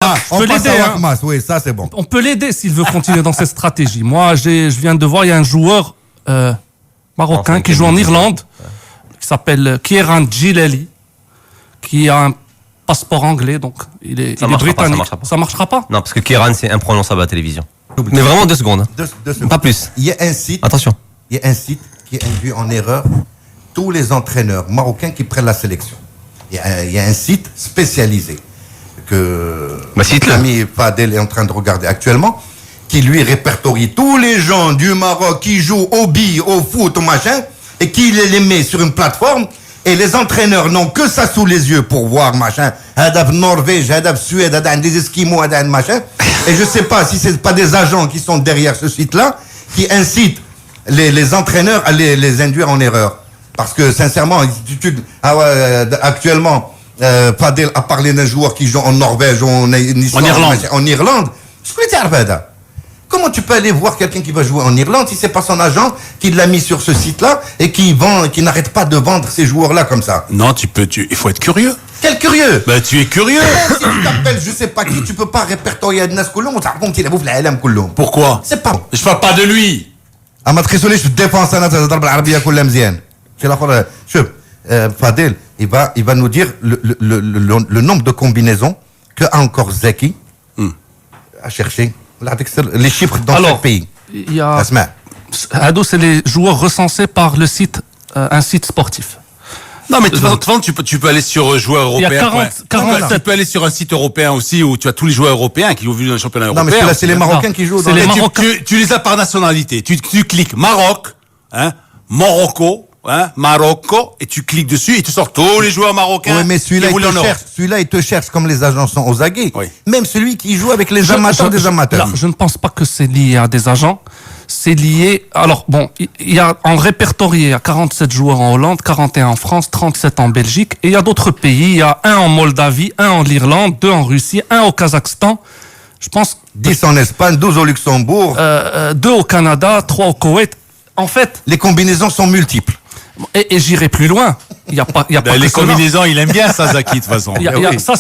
Je peux l'aider. Hein. Oui, ça c'est bon. On peut l'aider s'il veut continuer dans cette stratégie. Moi, je viens de voir, il y a un joueur marocain qui joue en Irlande, qui s'appelle Kieran Djilali, qui a un passeport anglais, donc il est britannique. Ça marchera pas. Non, parce que Kieran, c'est imprononçable à la télévision. Mais vraiment 2 secondes. Hein. 2 secondes. Pas plus. Il y a un site. Attention. Il y a un site qui induit en erreur tous les entraîneurs marocains qui prennent la sélection. Il y a un site spécialisé que l'ami Fadel est en train de regarder actuellement, qui lui répertorie tous les gens du Maroc qui jouent au billes, au foot, au machin, et qui les met sur une plateforme, et les entraîneurs n'ont que ça sous les yeux pour voir machin, Hadab Norvège, Hadab Suède, Hadab des Esquimaux, Hadab machin, et je sais pas si c'est pas des agents qui sont derrière ce site-là, qui incitent les entraîneurs à les induire en erreur. Parce que sincèrement, actuellement, Fadel a parlé d'un joueur qui joue en Norvège, en Irlande. Comment tu peux aller voir quelqu'un qui va jouer en Irlande si c'est pas son agent qui l'a mis sur ce site-là et qui n'arrête pas de vendre ces joueurs-là comme ça? Non, il faut être curieux. Quel curieux? Bah, tu es curieux. Même si tu t'appelles je sais pas qui, tu peux pas répertorier Adnas Kouloum ou t'as compté la bouffe la Alam Kouloum. Pourquoi? C'est pas. Je parle pas de lui. اما تخيسولي شو الديفونس انا تضرب العربيه كلها مزيان شي الاخر شوف فادل il va nous dire le nombre de combinaisons que a encore Zaki à chercher les chiffres dans chaque pays. Il y a Ado, c'est les joueurs recensés par le site un site sportif. Non, mais tu peux aller sur joueurs européens. Il y a 40 tu peux aller sur un site européen aussi où tu as tous les joueurs européens qui ont vu dans le championnat européen. Non, mais là, c'est les Marocains qui jouent dans les tu les as par nationalité. Tu cliques Maroc, Morocco, Marocco, et tu cliques dessus et tu sors tous les joueurs marocains. Oui, mais celui-là, il te cherche comme les agents sont aux aguets. Oui. Même celui qui joue avec les amateurs des amateurs. Là, je ne pense pas que c'est lié à des agents. C'est lié. Alors, bon, il y a en répertorié, il y a 47 joueurs en Hollande, 41 en France, 37 en Belgique. Et il y a d'autres pays. Il y a 1 en Moldavie, 1 en Irlande, 2 en Russie, 1 au Kazakhstan. Je pense. 10 en Espagne, 12 au Luxembourg. 2 au Canada, 3 au Koweït. En fait. Les combinaisons sont multiples. Et j'irai plus loin. Il y a pas les combinaisons, il aime bien ça, Zaki, de toute façon. Ça,